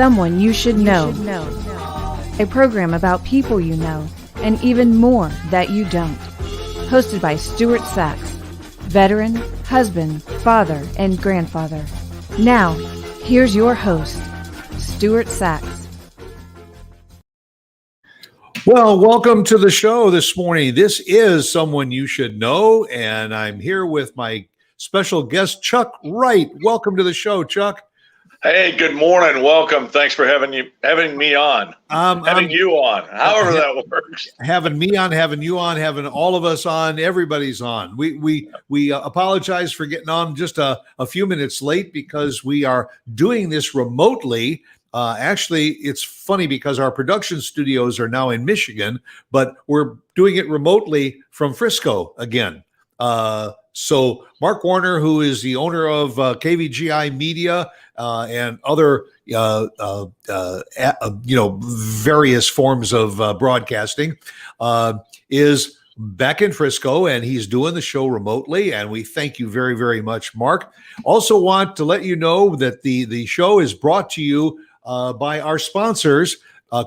Someone You Should Know. A program about people you know and even more that you don't. Hosted by Stuart Sachs, veteran, husband, father, and grandfather. Now, here's your host, Stuart Sachs. Well, welcome to the show this morning. This is Someone You Should Know, and I'm here with my special guest, Chuck Wright. Welcome to the show, Chuck. Hey, good morning. Welcome. Thanks for having me on. Having you on, however that works. Having me on, having you on, having all of us on, everybody's on. We apologize for getting on just a few minutes late because we are doing this remotely. Actually, it's funny because our production studios are now in Michigan, but we're doing it remotely from Frisco again. So Mark Warner, who is the owner of KVGI Media and other, various forms of broadcasting, is back in Frisco, and he's doing the show remotely. And we thank you very, very much, Mark. Also want to let you know that the show is brought to you by our sponsors,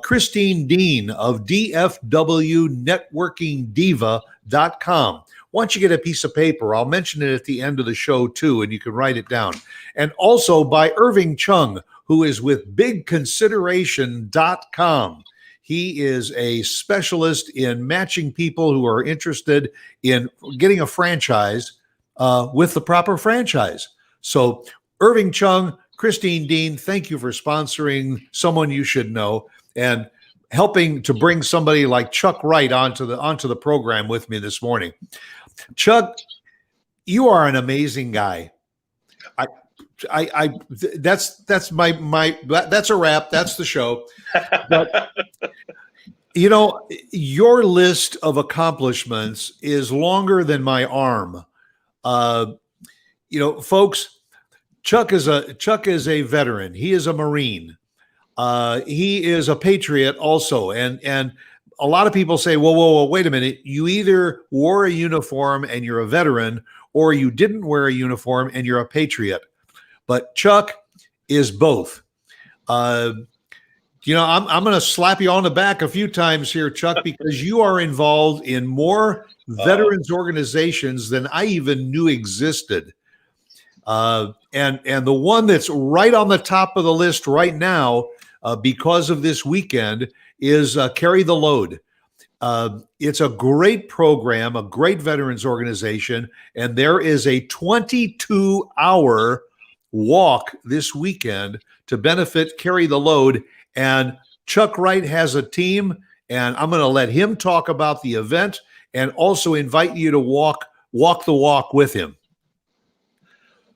Christine Dean of DFWNetworkingDiva.com. Once you get a piece of paper, I'll mention it at the end of the show too, and you can write it down. And also by Irving Chung, who is with BigConsideration.com. He is a specialist in matching people who are interested in getting a franchise with the proper franchise. So Irving Chung, Christine Dean, thank you for sponsoring Someone You Should Know and helping to bring somebody like Chuck Wright onto the program with me this morning. Chuck, you are an amazing guy. That's a wrap. That's the show. But your list of accomplishments is longer than my arm. Folks, Chuck is a veteran. He is a Marine. He is a patriot also. And a lot of people say, whoa, wait a minute. You either wore a uniform and you're a veteran, or you didn't wear a uniform and you're a patriot. But Chuck is both. I'm going to slap you on the back a few times here, Chuck, because you are involved in more veterans organizations than I even knew existed. And the one that's right on the top of the list right now, because of this weekend, is Carry the Load. It's a great program, a great veterans organization, and there is a 22-hour walk this weekend to benefit Carry the Load. And Chuck Wright has a team, and I'm going to let him talk about the event and also invite you to walk the walk with him.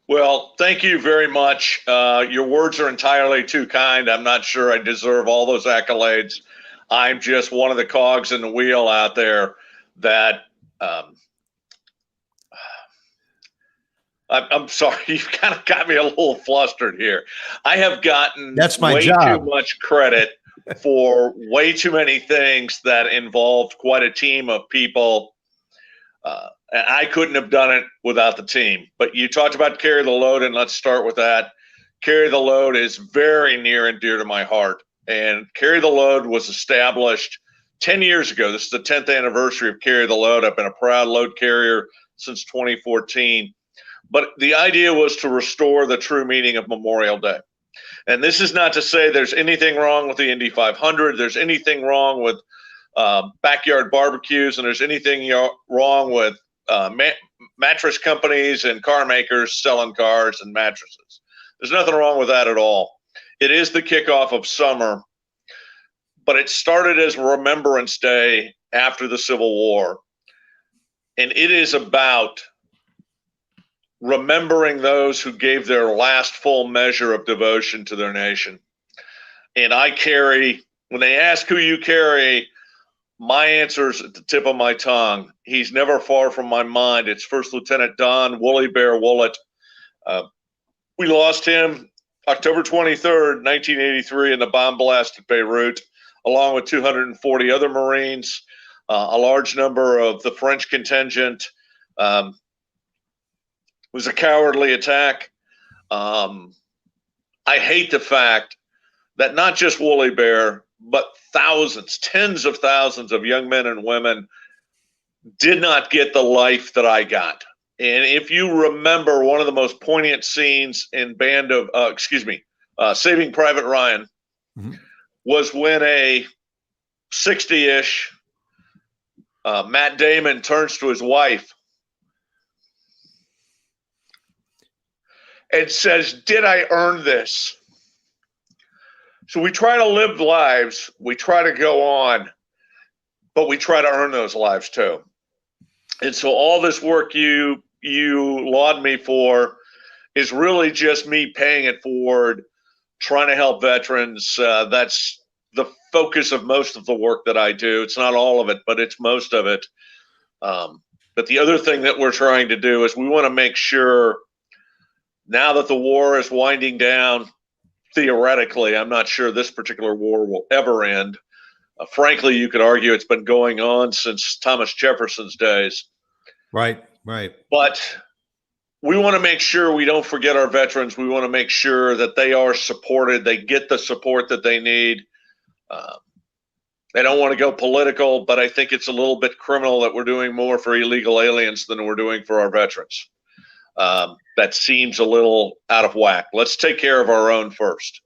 Well, thank you very much. Your words are entirely too kind. I'm not sure I deserve all those accolades. I'm just one of the cogs in the wheel out there that I'm sorry, you've kind of got me a little flustered here. I have gotten way too much credit for way too many things that involved quite a team of people. And I couldn't have done it without the team. But you talked about Carry the Load, and let's start with that. Carry the Load is very near and dear to my heart. And Carry the Load was established 10 years ago. This is the 10th anniversary of Carry the Load. I've been a proud load carrier since 2014. But the idea was to restore the true meaning of Memorial Day. And this is not to say there's anything wrong with the Indy 500. There's anything wrong with backyard barbecues, and there's anything wrong with mattress companies and car makers selling cars and mattresses. There's nothing wrong with that at all. It is the kickoff of summer, but it started as Remembrance Day after the Civil War. And it is about remembering those who gave their last full measure of devotion to their nation. And I carry, when they ask who you carry, my answer's at the tip of my tongue. He's never far from my mind. It's First Lieutenant Don Woolly Bear Woollett. We lost him October 23rd, 1983, in the bomb blast at Beirut, along with 240 other Marines, a large number of the French contingent. It was a cowardly attack. I hate the fact that not just Woolly Bear, but thousands, tens of thousands of young men and women did not get the life that I got. And if you remember, one of the most poignant scenes in Saving Private Ryan was when a 60-ish Matt Damon turns to his wife and says, "Did I earn this?" So we try to live lives, we try to go on, but we try to earn those lives too. And so all this work you laud me for is really just me paying it forward, trying to help veterans. That's the focus of most of the work that I do. It's not all of it, but it's most of it. But the other thing that we're trying to do is we want to make sure, now that the war is winding down, theoretically, I'm not sure this particular war will ever end. Frankly, you could argue it's been going on since Thomas Jefferson's days. Right. But we want to make sure we don't forget our veterans. We want to make sure that they are supported. They get the support that they need. I don't want to go political, but I think it's a little bit criminal that we're doing more for illegal aliens than we're doing for our veterans. That seems a little out of whack. Let's take care of our own first.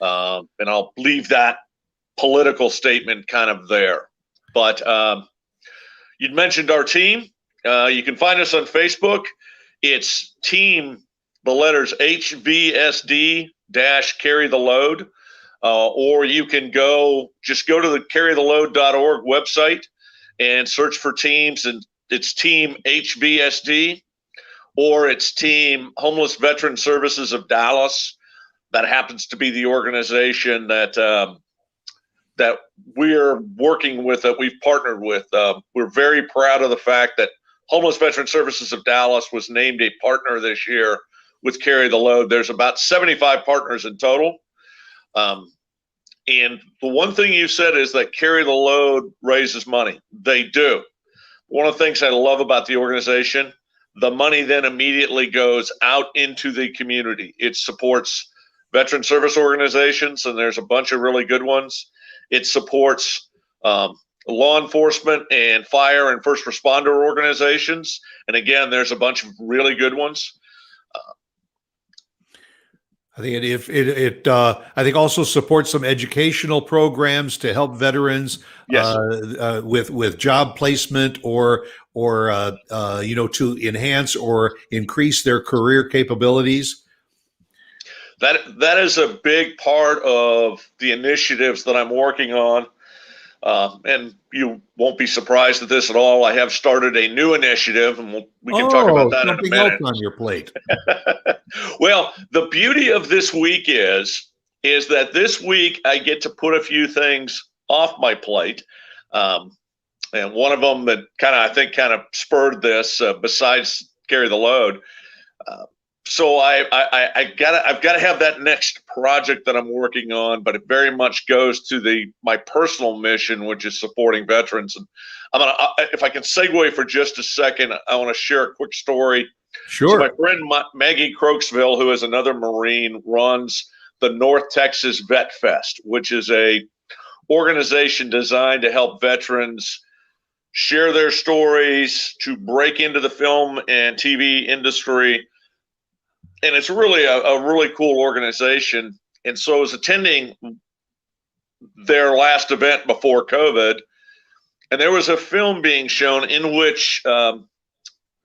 And I'll leave that political statement kind of there. But you'd mentioned our team. You can find us on Facebook. It's team, the letters HVSD - carry the load. Or you can just go to the carrytheload.org website and search for teams, and it's team HVSD. Or it's Team Homeless Veteran Services of Dallas. That happens to be the organization that we're working with, that we've partnered with. We're very proud of the fact that Homeless Veteran Services of Dallas was named a partner this year with Carry the Load. There's about 75 partners in total. And the one thing you said is that Carry the Load raises money. They do. One of the things I love about the organization, the money then immediately goes out into the community. It supports veteran service organizations, and there's a bunch of really good ones. It supports law enforcement and fire and first responder organizations. And again, there's a bunch of really good ones. I think I think also supports some educational programs to help veterans. Yes. With job placement or to enhance or increase their career capabilities. That is a big part of the initiatives that I'm working on. And you won't be surprised at this at all. I have started a new initiative, and we can talk about that in a minute. Something else on your plate. Well, the beauty of this week is that this week I get to put a few things off my plate. And one of them that I think spurred this, besides Carry the Load. So I've got to have that next project that I'm working on, but it very much goes to my personal mission, which is supporting veterans. And if I can segue for just a second, I want to share a quick story. Sure. So my friend Maggie Crokesville, who is another Marine, runs the North Texas Vet Fest, which is a organization designed to help veterans share their stories, to break into the film and TV industry. And it's really a really cool organization. And so I was attending their last event before COVID, and there was a film being shown in which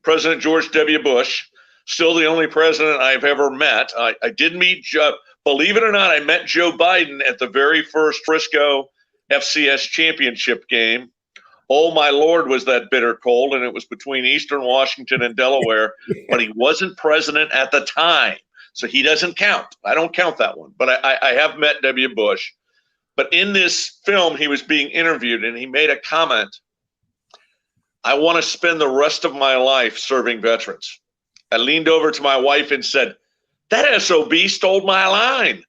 President George W. Bush, still the only president I've ever met. I did meet, believe it or not, I met Joe Biden at the very first Frisco FCS championship game. Oh, my Lord, was that bitter cold, and it was between Eastern Washington and Delaware, but he wasn't president at the time, so he doesn't count. I don't count that one, but I have met W. Bush. But in this film, he was being interviewed, and he made a comment, "I want to spend the rest of my life serving veterans." I leaned over to my wife and said, "That SOB stole my line."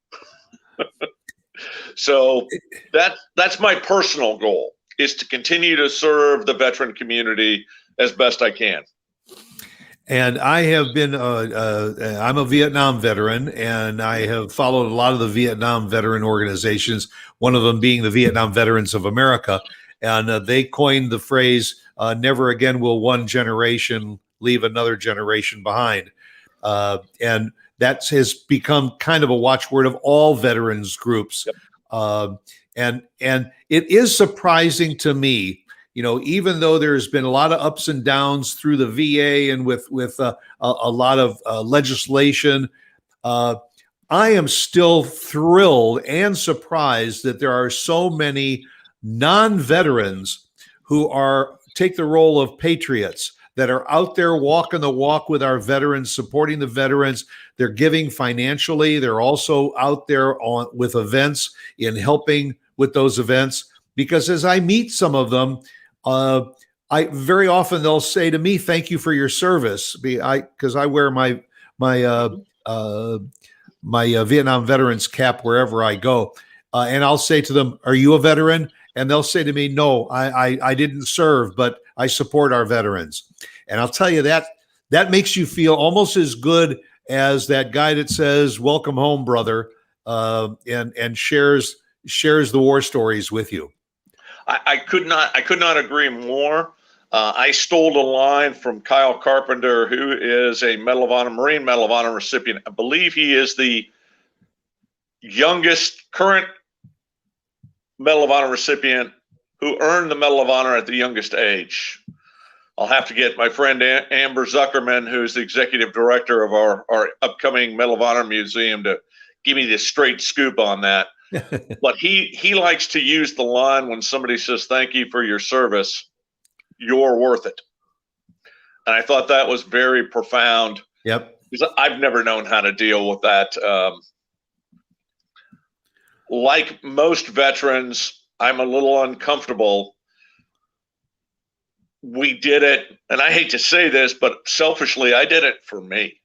So that's my personal goal, is to continue to serve the veteran community as best I can. And I have been, I'm a Vietnam veteran, and I have followed a lot of the Vietnam veteran organizations, one of them being the Vietnam Veterans of America. And they coined the phrase, never again will one generation leave another generation behind. And that has become kind of a watchword of all veterans groups. Yep. And it is surprising to me, even though there's been a lot of ups and downs through the VA and with a lot of legislation, I am still thrilled and surprised that there are so many non-veterans who take the role of patriots, that are out there walking the walk with our veterans, supporting the veterans. They're giving financially. They're also out there with events in helping with those events. Because as I meet some of them, I very often they'll say to me, "Thank you for your service," because I wear my Vietnam veterans cap wherever I go, and I'll say to them, "Are you a veteran?" And they'll say to me, "No, I didn't serve, but I support our veterans." And I'll tell you that makes you feel almost as good as that guy that says, "Welcome home, brother," and shares the war stories with you. I could not agree more. I stole a line from Kyle Carpenter, who is a Medal of Honor, Marine Medal of Honor recipient. I believe he is the youngest current Medal of Honor recipient who earned the Medal of Honor at the youngest age. I'll have to get my friend Amber Zuckerman, who's the executive director of our upcoming Medal of Honor Museum, to give me the straight scoop on that. But he likes to use the line when somebody says, "Thank you for your service, you're worth it." And I thought that was very profound. Yep. Because I've never known how to deal with that. Like most veterans, I'm a little uncomfortable. We did it, and I hate to say this, but selfishly, I did it for me.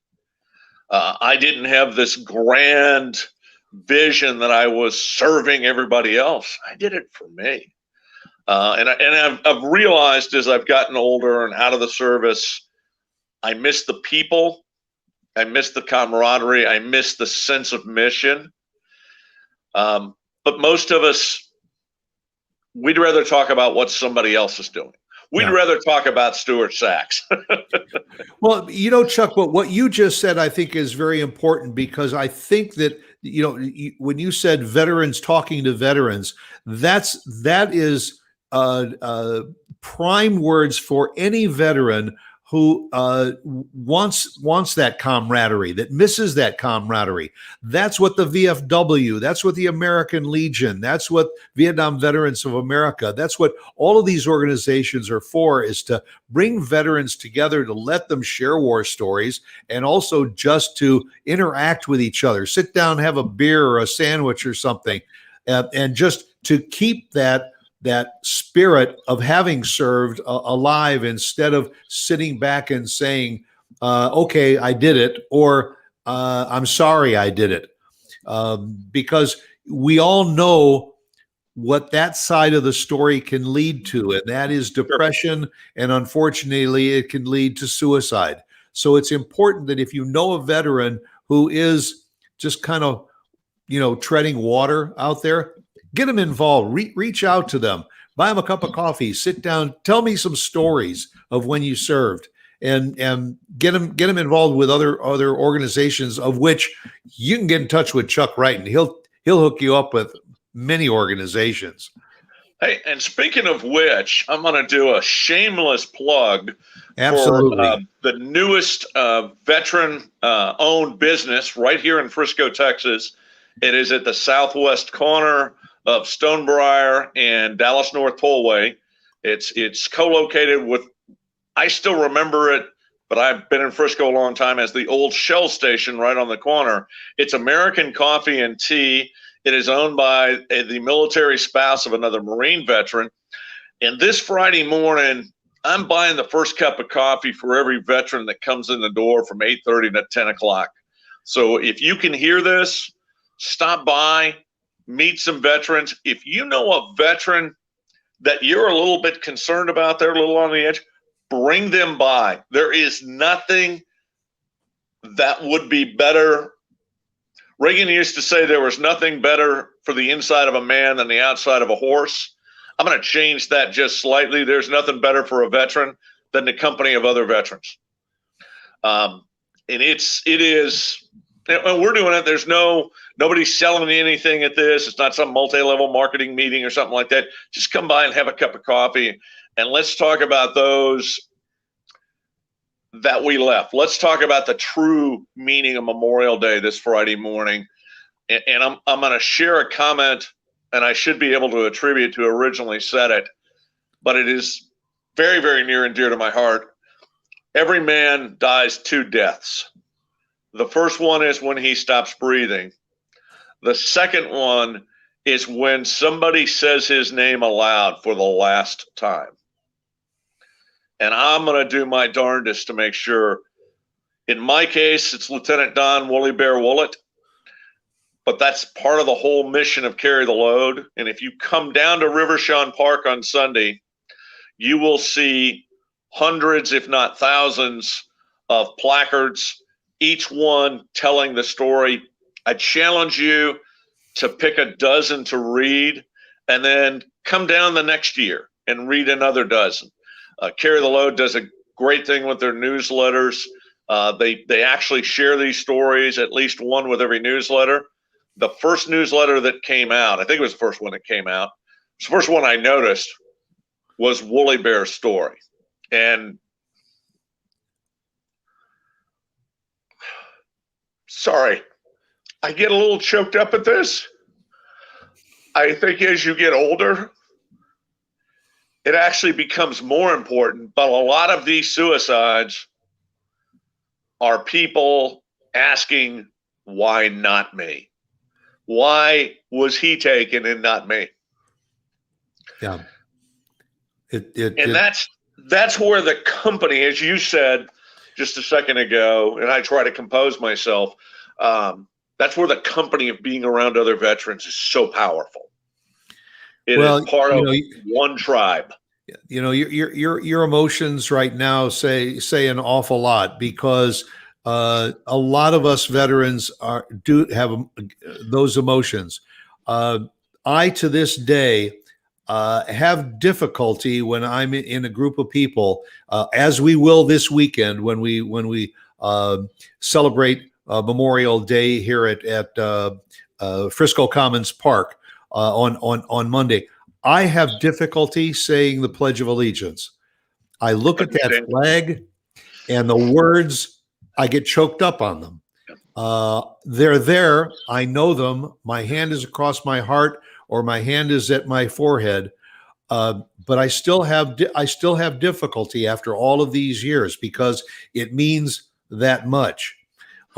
I didn't have this grand vision that I was serving everybody else. I did it for me. And I've realized as I've gotten older and out of the service, I miss the people. I miss the camaraderie. I miss the sense of mission. But most of us, we'd rather talk about what somebody else is doing. We'd rather talk about Stuart Sachs. Well, Chuck, what you just said, I think is very important, because I think that, when you said veterans talking to veterans, that is prime words for any veteran who wants that camaraderie, that misses that camaraderie. That's what the VFW, that's what the American Legion, that's what Vietnam Veterans of America, that's what all of these organizations are for, is to bring veterans together, to let them share war stories, and also just to interact with each other, sit down, have a beer or a sandwich or something, and just to keep that spirit of having served alive, instead of sitting back and saying, okay, I did it, or I'm sorry I did it. Because we all know what that side of the story can lead to, and that is depression, and unfortunately it can lead to suicide. So it's important that if you know a veteran who is just kind of, treading water out there, get them involved, reach out to them, buy them a cup of coffee, sit down, tell me some stories of when you served, and get them involved with other organizations, of which you can get in touch with Chuck Wright, and he'll hook you up with many organizations. Hey, and speaking of which, I'm going to do a shameless plug. Absolutely. For the newest veteran-owned business right here in Frisco, Texas. It is at the southwest corner of Stonebriar and Dallas North Tollway. It's co-located with, I still remember it, but I've been in Frisco a long time, as the old Shell station right on the corner. It's American Coffee and Tea. It is owned by the military spouse of another Marine veteran. And this Friday morning, I'm buying the first cup of coffee for every veteran that comes in the door from 8:30 to 10 o'clock. So if you can hear this, stop by, meet some veterans. If you know a veteran that you're a little bit concerned about, they're a little on the edge, Bring them by. There is nothing that would be better. Reagan used to say there was nothing better for the inside of a man than the outside of a horse. I'm going to change that just slightly. There's nothing better for a veteran than the company of other veterans. And it is, and we're doing it. There's nobody's selling me anything at this. It's not some multi-level marketing meeting or something like that. Just come by and have a cup of coffee, and let's talk about those that we left. Let's talk about the true meaning of Memorial Day this Friday morning. And I'm going to share a comment, and I should be able to attribute to who originally said it, but it is very, very near and dear to my heart. Every man dies 2 deaths. The first one is when he stops breathing. The second one is when somebody says his name aloud for the last time. And I'm going to do my darndest to make sure. In my case, it's Lieutenant Don Woolly Bear Woollett, but that's part of the whole mission of Carry the Load. And if you come down to Rivershawn Park on Sunday, you will see hundreds, if not thousands, of placards, each one telling the story. I challenge you to pick a dozen to read, and then come down the next year and read another dozen. Carry the Load does a great thing with their newsletters. They actually share these stories, at least one with every newsletter. The first newsletter that came out, I think it was the first one that came out, the first one I noticed was Woolly Bear's story. And sorry, I get a little choked up at this. I think as you get older, it actually becomes more important. But a lot of these suicides are people asking, why not me? Why was he taken and not me? Yeah. That's where the company, as you said just a second ago, and I try to compose myself, that's where the company of being around other veterans is so powerful. It is part of one tribe. You know, your emotions right now say an awful lot, because a lot of us veterans do have those emotions. I, to this day, have difficulty when I'm in a group of people, as we will this weekend when we celebrate Memorial Day here at Frisco Commons Park on Monday. I have difficulty saying the Pledge of Allegiance. I look at that flag and the words, I get choked up on them. They're there. I know them. My hand is across my heart, or my hand is at my forehead. But I still have difficulty after all of these years, because it means that much.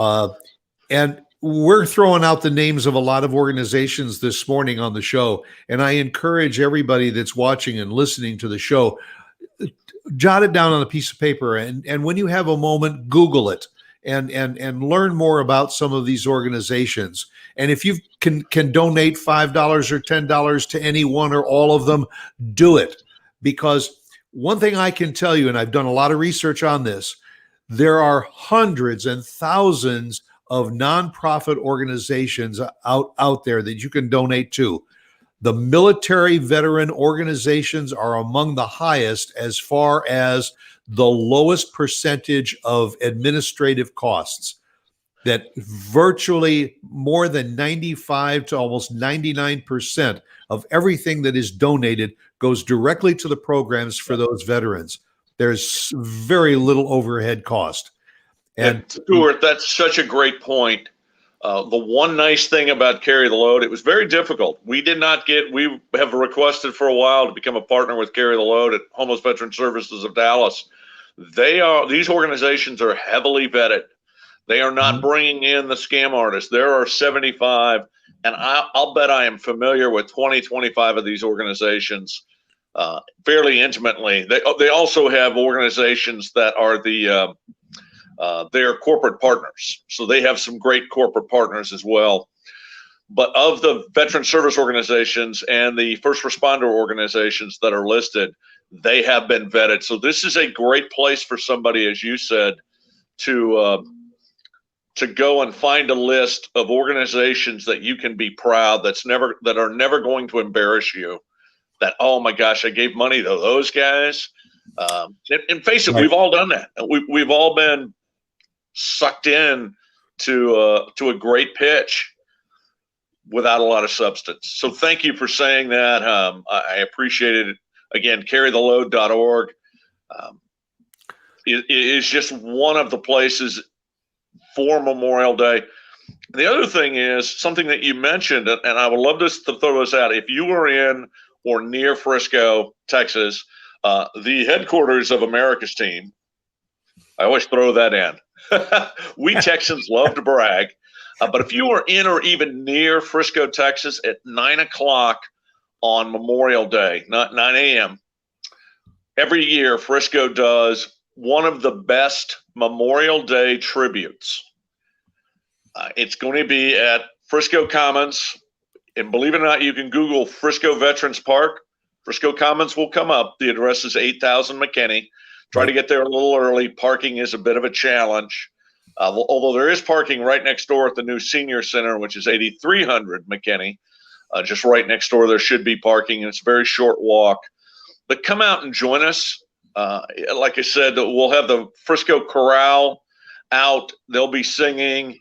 And we're throwing out the names of a lot of organizations this morning on the show, and I encourage everybody that's watching and listening to the show, jot it down on a piece of paper, and when you have a moment, Google it and learn more about some of these organizations. And if you can donate $5 or $10 to any one or all of them, do it. Because one thing I can tell you, and I've done a lot of research on this, there are hundreds and thousands of nonprofit organizations out there that you can donate to. The military veteran organizations are among the highest as far as the lowest percentage of administrative costs, that virtually more than 95 to almost 99% of everything that is donated goes directly to the programs for those veterans. There's very little overhead cost. And Stuart, that's such a great point. The one nice thing about Carry the Load, it was very difficult. We have requested for a while to become a partner with Carry the Load at Homeless Veteran Services of Dallas. These organizations are heavily vetted. They are not bringing in the scam artists. There are 75, and I'll bet I am familiar with 20, 25 of these organizations fairly intimately. They also have organizations that are they're corporate partners. So they have some great corporate partners as well. But of the veteran service organizations and the first responder organizations that are listed, they have been vetted. So this is a great place for somebody, as you said, to go and find a list of organizations that you can be proud, that are never going to embarrass you. That, oh my gosh, I gave money to those guys. And face it, right. We've all done that. We've all been sucked in to a great pitch without a lot of substance. So thank you for saying that. I appreciate it. Again, carrytheload.org is just one of the places for Memorial Day. The other thing is something that you mentioned, and I would love to throw this out. If you were in or near Frisco, Texas, the headquarters of America's team, I always throw that in. We Texans love to brag. But if you were in or even near Frisco, Texas at 9 o'clock on Memorial Day, not 9 a.m., every year Frisco does one of the best Memorial Day tributes. It's going to be at Frisco Commons. And believe it or not, you can Google Frisco Veterans Park. Frisco Commons will come up. The address is 8000 McKinney. Try to get there a little early. Parking is a bit of a challenge. Although there is parking right next door at the new senior center, which is 8300 McKinney. Just right next door, there should be parking, and it's a very short walk. But come out and join us. Like I said, we'll have the Frisco Chorale out. They'll be singing.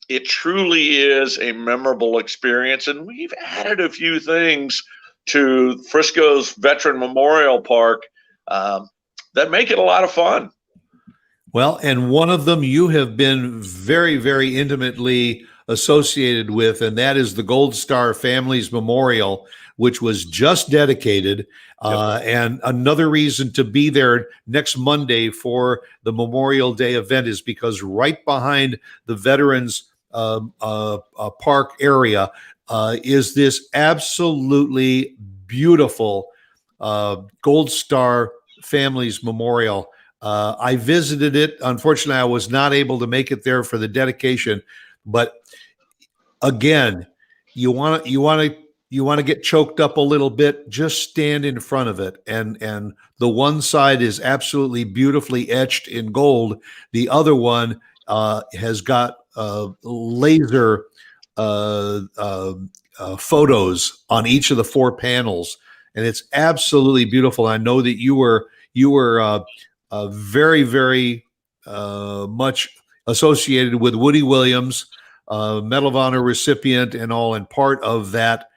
It truly is a memorable experience, and we've added a few things to Frisco's Veteran Memorial Park that make it a lot of fun. Well, and one of them you have been very, very intimately associated with, and that is the Gold Star Families Memorial, which was just dedicated. And another reason to be there next Monday for the Memorial Day event is because right behind the Veterans Park area is this absolutely beautiful Gold Star Families Memorial. I visited it. Unfortunately, I was not able to make it there for the dedication. But again, you want to get choked up a little bit. Just stand in front of it, and the one side is absolutely beautifully etched in gold. The other one has got laser photos on each of the four panels, and it's absolutely beautiful. I know that you were very, very much associated with Woody Williams, Medal of Honor recipient, and all, and part of that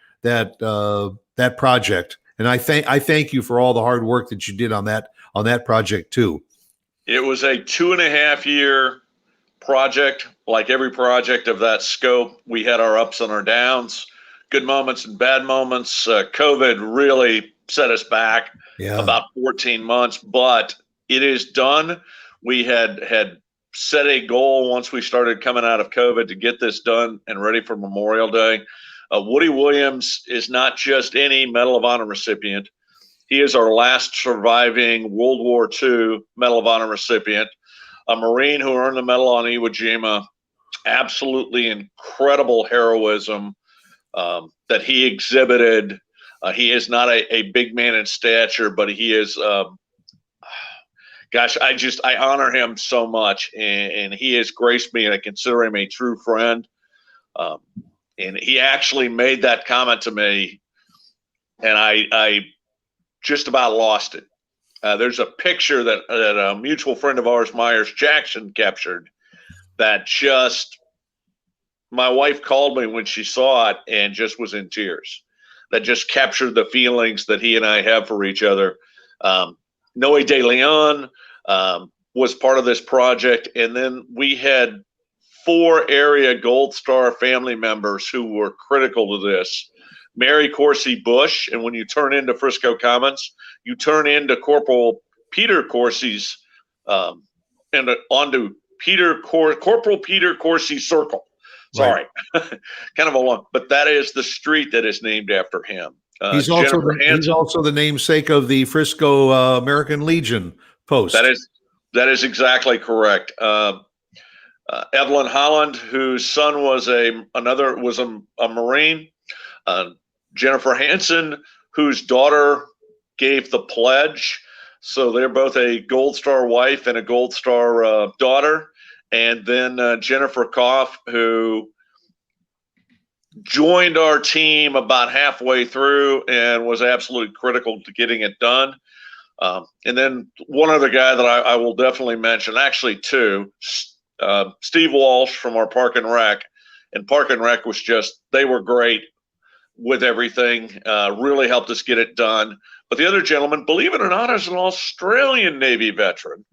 project. And I thank you for all the hard work that you did on that project too. It was a 2.5 year project. Like every project of that scope, we had our ups and our downs, good moments and bad moments. COVID really set us back about 14 months, but it is done. We had set a goal once we started coming out of COVID to get this done and ready for Memorial Day. Woody Williams is not just any Medal of Honor recipient. He is our last surviving World War II Medal of Honor recipient, a Marine who earned the medal on Iwo Jima. Absolutely incredible heroism that he exhibited. He is not a big man in stature, but he is gosh, I honor him so much, and he has graced me, and I consider him a true friend. And he actually made that comment to me, and I just about lost it. There's a picture that a mutual friend of ours, Myers Jackson, captured that just, my wife called me when she saw it and just was in tears. That just captured the feelings that he and I have for each other. Noe De Leon was part of this project, and then we had 4 area Gold Star family members who were critical to this. Mary Corsi Bush, and when you turn into Frisco Commons, you turn into Corporal Peter Corsi's and onto Corporal Peter Corsi Circle. Sorry, right. Kind of a long, but that is the street that is named after him. He's also the namesake of the Frisco American Legion post. That is exactly correct. Evelyn Holland, whose son was a Marine. Jennifer Hansen, whose daughter gave the pledge. So they're both a Gold Star wife and a Gold Star daughter. And then Jennifer Koff, who joined our team about halfway through and was absolutely critical to getting it done. And then one other guy that I will definitely mention, actually two, Steve Walsh from our Park and Rec. And Park and Rec was they were great with everything, really helped us get it done. But the other gentleman, believe it or not, is an Australian Navy veteran,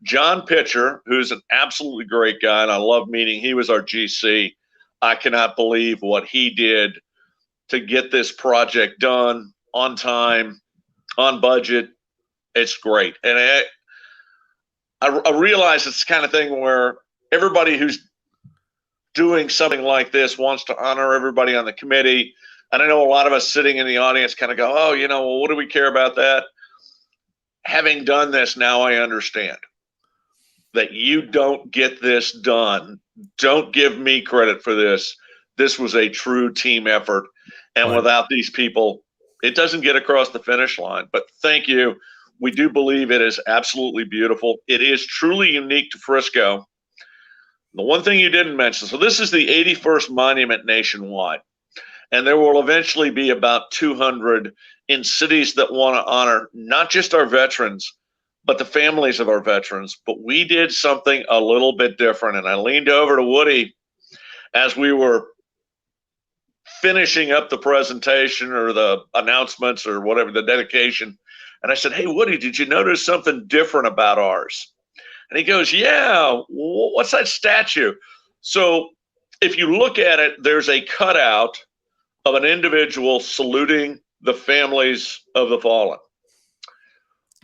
John Pitcher, who's an absolutely great guy, and I love meeting. He was our GC. I cannot believe what he did to get this project done on time, on budget. It's great. And I realize it's the kind of thing where everybody who's doing something like this wants to honor everybody on the committee. And I know a lot of us sitting in the audience kind of go, oh, well, what do we care about that? Having done this, now I understand that you don't get this done. Don't give me credit for this. This was a true team effort. And without these people, it doesn't get across the finish line. But thank you. We do believe it is absolutely beautiful. It is truly unique to Frisco. The one thing you didn't mention, so this is the 81st monument nationwide. And there will eventually be about 200 in cities that want to honor not just our veterans, but the families of our veterans. But we did something a little bit different. And I leaned over to Woody as we were finishing up the presentation or the announcements or whatever, the dedication. And I said, hey, Woody, did you notice something different about ours? And he goes, yeah, what's that statue? So if you look at it, there's a cutout of an individual saluting the families of the fallen.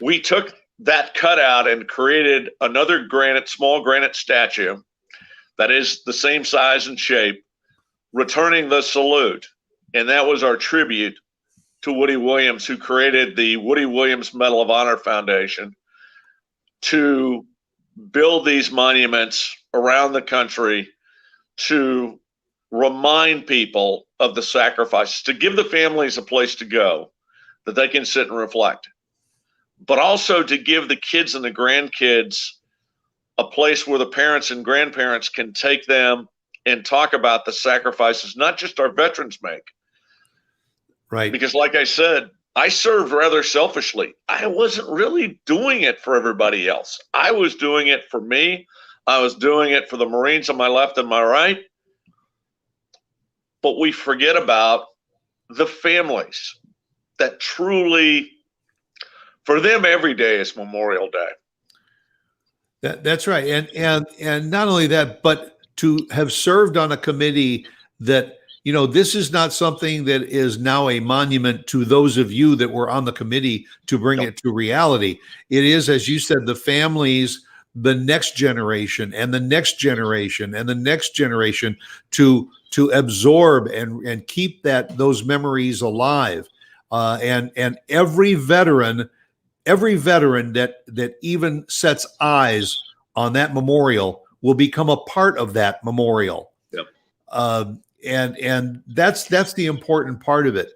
We took that cutout and created another small granite statue that is the same size and shape, returning the salute. And that was our tribute to Woody Williams, who created the Woody Williams Medal of Honor Foundation to build these monuments around the country to remind people of the sacrifices, to give the families a place to go that they can sit and reflect, but also to give the kids and the grandkids a place where the parents and grandparents can take them and talk about the sacrifices not just our veterans make. Right. Because like I said, I served rather selfishly. I wasn't really doing it for everybody else. I was doing it for me. I was doing it for the Marines on my left and my right. But we forget about the families that truly, for them, every day is Memorial Day. That's right. And not only that, but to have served on a committee that, this is not something that is now a monument to those of you that were on the committee to bring it to reality. It is, as you said, the families, the next generation and the next generation and the next generation to absorb and keep those memories alive. And every veteran that even sets eyes on that memorial will become a part of that memorial. Yep. And that's the important part of it.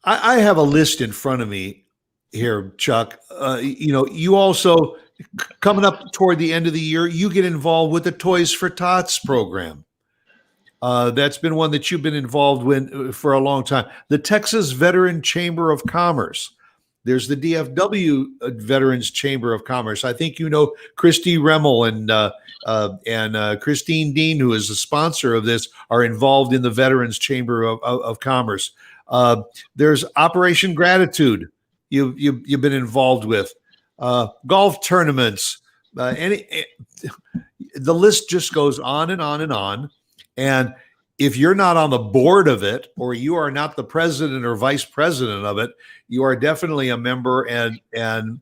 I have a list in front of me here, Chuck. You also, coming up toward the end of the year, you get involved with the Toys for Tots program. That's been one that you've been involved with for a long time. The Texas Veteran Chamber of Commerce. There's the DFW Veterans Chamber of Commerce. I think Christy Remmel and Christine Dean, who is the sponsor of this, are involved in the Veterans Chamber of Commerce. There's Operation Gratitude. You've been involved with golf tournaments. The list just goes on and on and on. And if you're not on the board of it, or you are not the president or vice president of it, you are definitely a member. And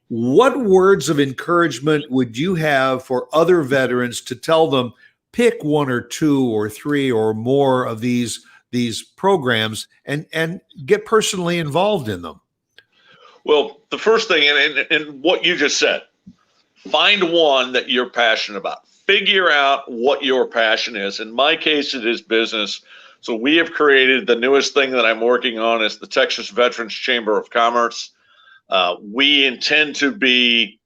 what words of encouragement would you have for other veterans to tell them, pick one or two or three or more of these programs and get personally involved in them? Well, the first thing, and what you just said, find one that you're passionate about. Figure out what your passion is. In my case, it is business. So we have created the newest thing that I'm working on is the Texas Veterans Chamber of Commerce. We intend to be,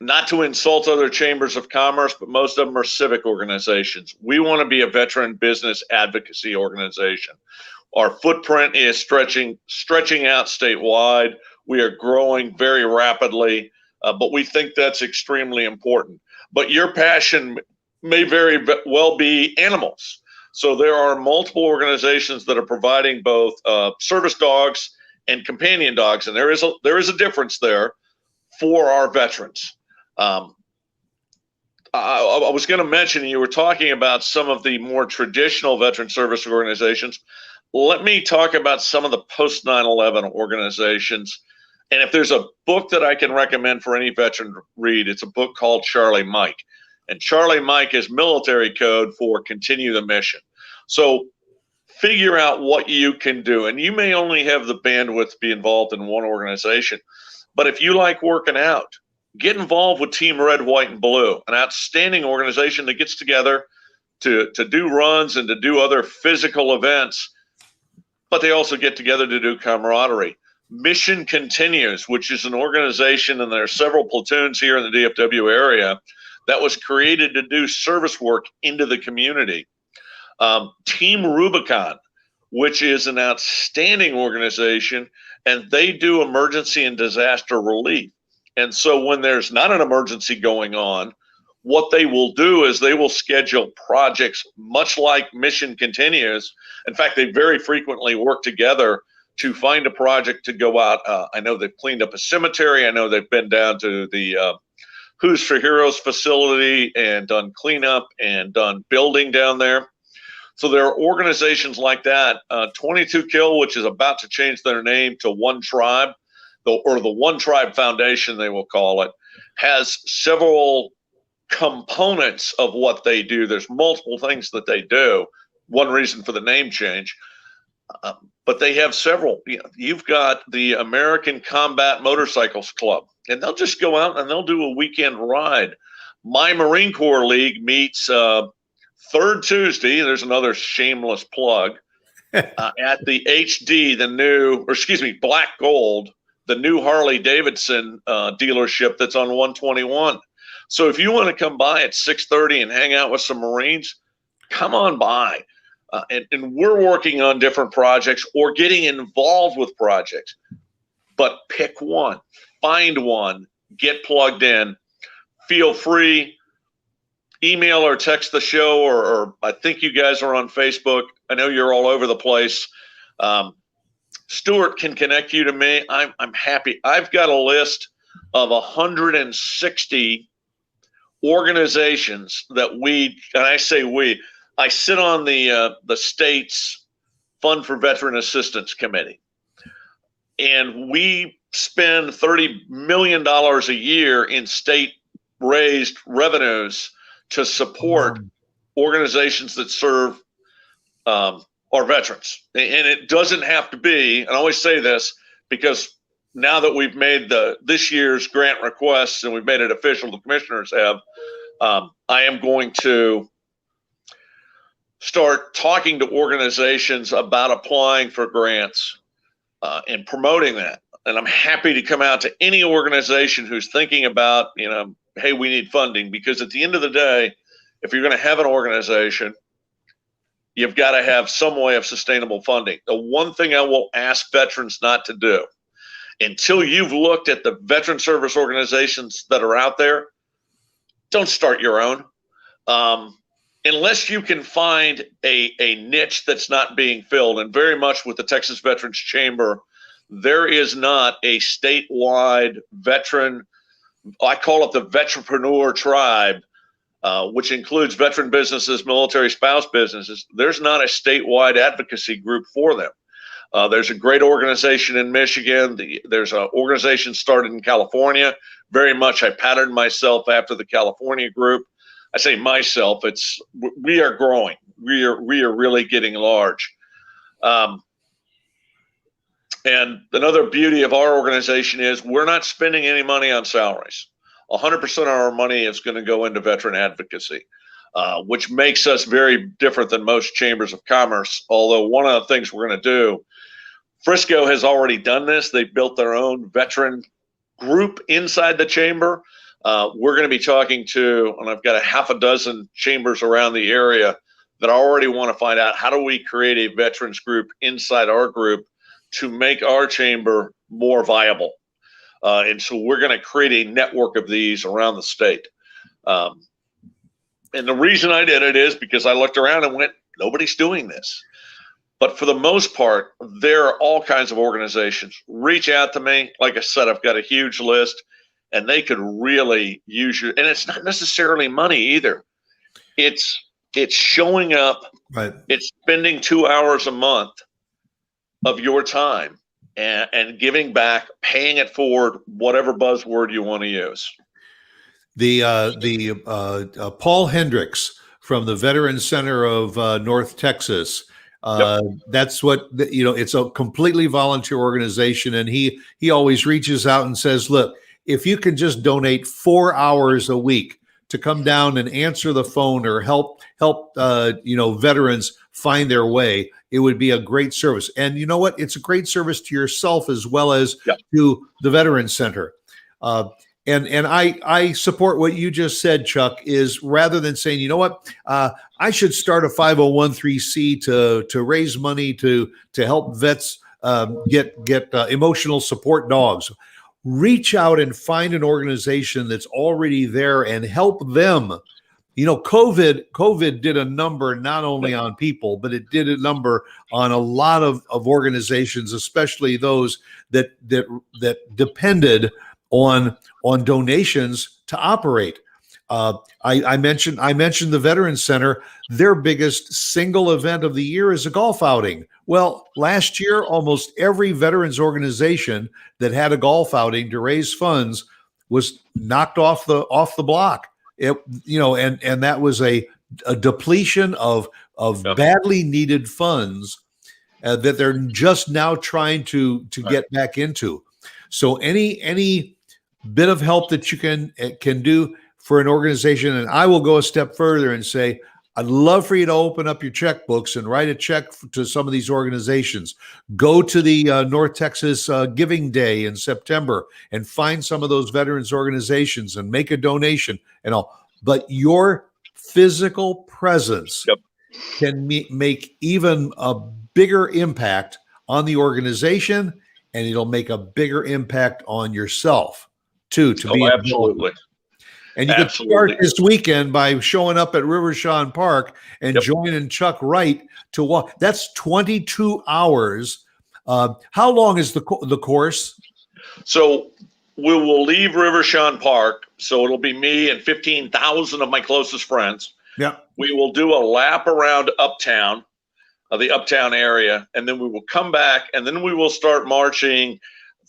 not to insult other chambers of commerce, but most of them are civic organizations. We want to be a veteran business advocacy organization. Our footprint is stretching out statewide. We are growing very rapidly, but we think that's extremely important. But your passion may very well be animals. So there are multiple organizations that are providing both service dogs and companion dogs, and there is a difference there for our veterans. I was going to mention, you were talking about some of the more traditional veteran service organizations. Let me talk about some of the post 9/11 organizations. And if there's a book that I can recommend for any veteran to read, it's a book called Charlie Mike. And Charlie Mike is military code for continue the mission. So figure out what you can do. And you may only have the bandwidth to be involved in one organization. But if you like working out, get involved with Team Red, White, and Blue, an outstanding organization that gets together to do runs and to do other physical events, but they also get together to do camaraderie. Mission Continues, which is an organization, and there are several platoons here in the DFW area, that was created to do service work into the community. Team Rubicon, which is an outstanding organization, and they do emergency and disaster relief. And so when there's not an emergency going on, what they will do is they will schedule projects much like Mission Continues. In fact, they very frequently work together to find a project to go out. I know they've cleaned up a cemetery. I know they've been down to the Who's for Heroes facility and done cleanup and done building down there. So there are organizations like that. 22 Kill, which is about to change their name to One Tribe, or the One Tribe Foundation, they will call it, has several components of what they do. There's multiple things that they do. One reason for the name change, but they have several. You've got the American Combat Motorcycles Club, and they'll just go out and they'll do a weekend ride. My Marine Corps League meets third Tuesday. There's another shameless plug at the HD, Black Gold, the new Harley Davidson dealership that's on 121. So if you want to come by at 6:30 and hang out with some Marines, come on by. And we're working on different projects or getting involved with projects. But pick one, find one, get plugged in. Feel free, email or text the show, or I think you guys are on Facebook. I know you're all over the place. Stuart can connect you to me. I'm happy. I've got a list of 160 organizations that I sit on the state's Fund for Veteran Assistance Committee, and we spend $30 million a year in state-raised revenues to support organizations that serve our veterans. And it doesn't have to be, and I always say this because now that we've made this year's grant requests and we've made it official, the commissioners have, I am going to start talking to organizations about applying for grants and promoting that. And I'm happy to come out to any organization who's thinking about, hey, we need funding, because at the end of the day, if you're going to have an organization, you've got to have some way of sustainable funding. The one thing I will ask veterans not to do, until you've looked at the veteran service organizations that are out there, don't start your own. Unless you can find a niche that's not being filled, and very much with the Texas Veterans Chamber, there is not a statewide veteran, I call it the Veteranpreneur Tribe, which includes veteran businesses, military spouse businesses. There's not a statewide advocacy group for them. There's a great organization in Michigan. There's an organization started in California. Very much I patterned myself after the California group. I say myself, we are growing. We are really getting large. And another beauty of our organization is we're not spending any money on salaries. 100% of our money is going to go into veteran advocacy. which makes us very different than most chambers of commerce. Although one of the things we're going to do, Frisco has already done this. They built their own veteran group inside the chamber. We're going to be talking to, and I've got a half a dozen chambers around the area that already want to find out how do we create a veterans group inside our group to make our chamber more viable. And so we're going to create a network of these around the state. And the reason I did it is because I looked around and went, nobody's doing this. But for the most part, there are all kinds of organizations. Reach out to me. Like I said, I've got a huge list, and they could really use your, and it's not necessarily money either. It's showing up, right? It's spending 2 hours a month of your time and giving back, paying it forward, whatever buzzword you want to use. Paul Hendricks from the Veterans Center of North Texas. That's what, it's a completely volunteer organization. And he always reaches out and says, look, if you can just donate 4 hours a week to come down and answer the phone or help veterans find their way, it would be a great service. And you know what? It's a great service to yourself as well as to the Veterans Center. And I support what you just said, Chuck, is rather than saying, you know what, I should start a 501(c) to raise money to help vets get emotional support dogs. Reach out and find an organization that's already there and help them. COVID did a number not only on people, but it did a number on a lot of organizations, especially those that depended on donations to operate. I mentioned the Veterans Center. Their biggest single event of the year is a golf outing. Well, last year, almost every veterans organization that had a golf outing to raise funds was knocked off the block. And that was a depletion of badly needed funds that they're just now trying to get back into. So any bit of help that you can do for an organization, and I will go a step further and say, I'd love for you to open up your checkbooks and write a check to some of these organizations. Go to the North Texas Giving Day in September and find some of those veterans organizations and make a donation and all. But your physical presence can make even a bigger impact on the organization, and it'll make a bigger impact on yourself too. Absolutely. And you can start this weekend by showing up at Rivershawn Park and joining Chuck Wright to walk. That's 22 hours. How long is the course? So we will leave Rivershawn Park. So it'll be me and 15,000 of my closest friends. Yeah. We will do a lap around Uptown, the Uptown area, and then we will come back, and then we will start marching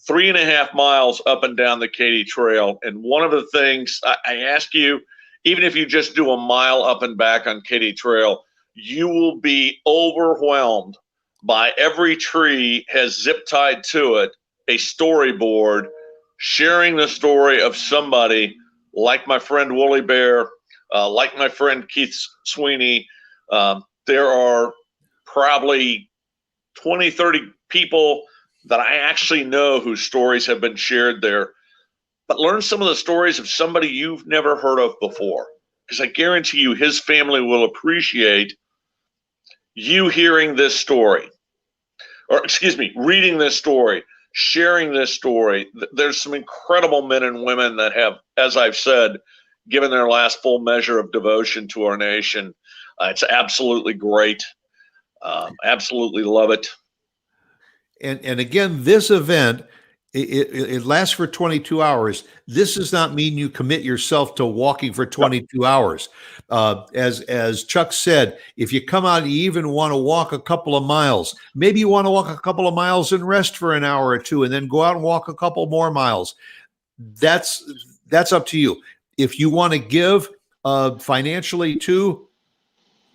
3.5 miles up and down the Katy Trail. And one of the things I ask you, even if you just do a mile up and back on Katy Trail, you will be overwhelmed by every tree has zip tied to it a storyboard sharing the story of somebody like my friend Wooly Bear, like my friend Keith Sweeney. There are probably 20, 30 people that I actually know whose stories have been shared there. But learn some of the stories of somebody you've never heard of before, because I guarantee you his family will appreciate you hearing this story, or reading this story, sharing this story. There's some incredible men and women that have, as I've said, given their last full measure of devotion to our nation. It's absolutely great. Absolutely love it. And again, this event, it lasts for 22 hours. This does not mean you commit yourself to walking for 22 hours. As Chuck said, if you come out, you even want to walk a couple of miles. Maybe you want to walk a couple of miles and rest for an hour or two, and then go out and walk a couple more miles. That's up to you. If you want to give financially too,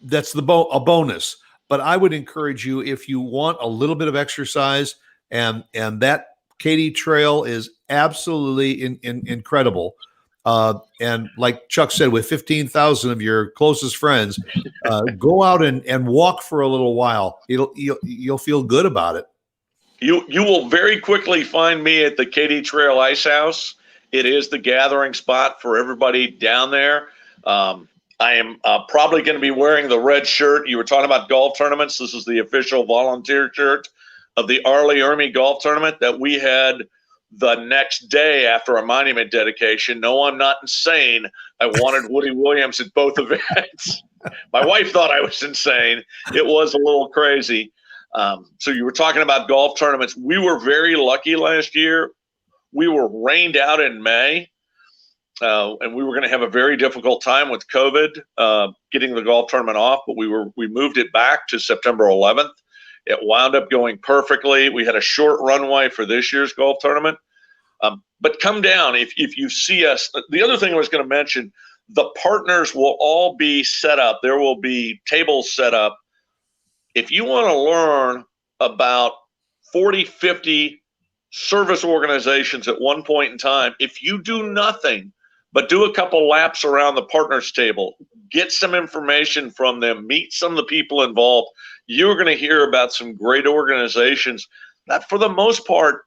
that's a bonus. But I would encourage you, if you want a little bit of exercise, and that Katy Trail is absolutely incredible. And like Chuck said, with 15,000 of your closest friends, go out and walk for a little while. You'll feel good about it. You will very quickly find me at the Katy Trail Ice House. It is the gathering spot for everybody down there. I am probably going to be wearing the red shirt. You were talking about golf tournaments. This is the official volunteer shirt of the Arlie Ermy Golf Tournament that we had the next day after a monument dedication. No, I'm not insane. I wanted Woody Williams at both events. My wife thought I was insane. It was a little crazy. So you were talking about golf tournaments. We were very lucky last year. We were rained out in May, and we were going to have a very difficult time with COVID getting the golf tournament off, but we moved it back to September 11th. It wound up going perfectly. We had a short runway for this year's golf tournament. But come down if you see us. The other thing I was going to mention, the partners will all be set up. There will be tables set up. If you want to learn about 40, 50 service organizations at one point in time, if you do nothing but do a couple laps around the partners table, get some information from them, meet some of the people involved, you're going to hear about some great organizations that for the most part,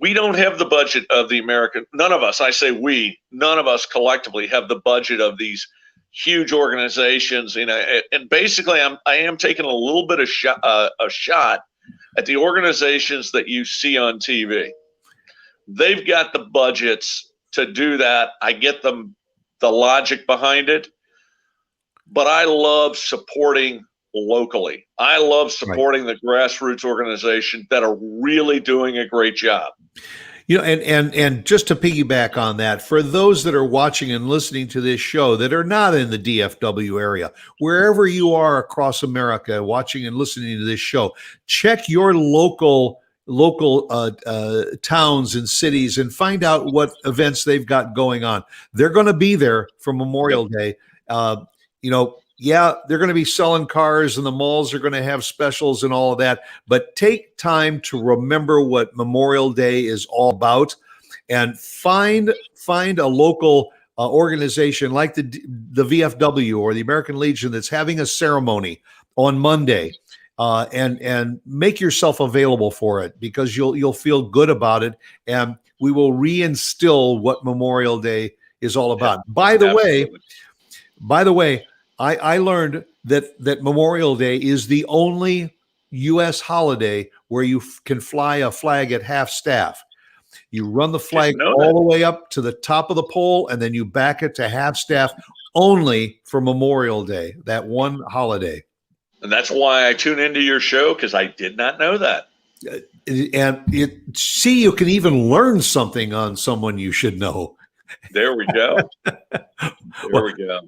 we don't have the budget of the American, none of us, I say we, none of us collectively have the budget of these huge organizations, and basically I am taking a little bit of a shot at the organizations that you see on TV. They've got the budgets to do that. I get the logic behind it, but I love supporting locally. I love supporting the grassroots organizations that are really doing a great job. And just to piggyback on that, for those that are watching and listening to this show that are not in the DFW area, wherever you are across America watching and listening to this show, check your local towns and cities and find out what events they've got going on. They're going to be there for Memorial Day. Yeah, they're going to be selling cars and the malls are going to have specials and all of that. But take time to remember what Memorial Day is all about and find a local organization like the VFW or the American Legion that's having a ceremony on Monday and make yourself available for it because you'll feel good about it. And we will reinstill what Memorial Day is all about. By the way, I learned that Memorial Day is the only U.S. holiday where you can fly a flag at half staff. You run the flag all the way up to the top of the pole, and then you back it to half staff only for Memorial Day, that one holiday. And that's why I tune into your show, because I did not know that. And you can even learn something on someone you should know. There we go. We go.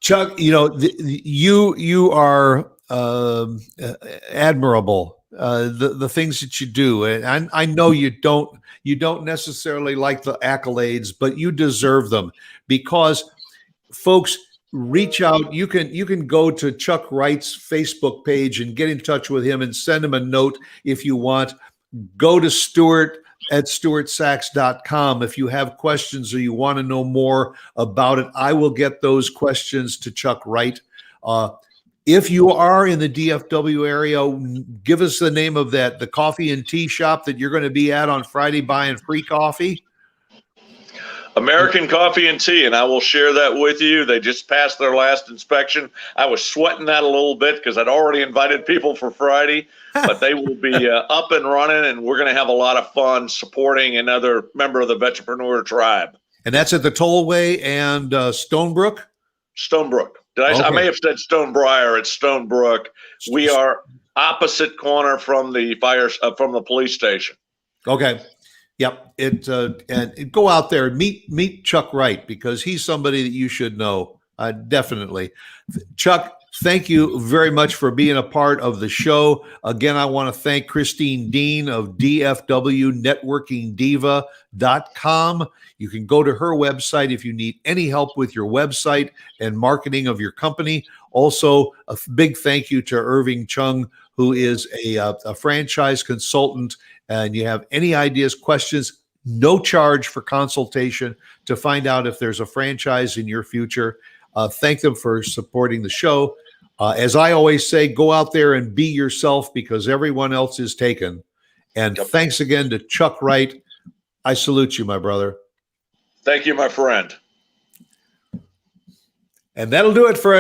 Chuck, you are admirable. The things that you do, and I know you don't necessarily like the accolades, but you deserve them because, folks, reach out. You can go to Chuck Wright's Facebook page and get in touch with him and send him a note if you want. Go to Stuart at stuartsachs.com. If you have questions or you want to know more about it, I will get those questions to Chuck Wright. If you are in the DFW area, give us the name of the coffee and tea shop that you're going to be at on Friday buying free coffee. American Coffee and Tea, and I will share that with you. They just passed their last inspection. I was sweating that a little bit because I'd already invited people for Friday, but they will be up and running, and we're going to have a lot of fun supporting another member of the Vetrepreneur tribe. And that's at the Tollway and Stonebrook? Stonebrook. I may have said Stonebriar. It's Stonebrook. We are opposite corner from the from the police station. Okay. Yep. And go out there and meet Chuck Wright because he's somebody that you should know. Definitely. Chuck, thank you very much for being a part of the show. Again, I want to thank Christine Dean of DFWNetworkingDiva.com. You can go to her website if you need any help with your website and marketing of your company. Also, a big thank you to Irving Chung, who is a franchise consultant. And you have any ideas, questions, no charge for consultation to find out if there's a franchise in your future. Thank them for supporting the show. As I always say, go out there and be yourself because everyone else is taken. And thanks again to Chuck Wright. I salute you, my brother. Thank you, my friend. And that'll do it, friends.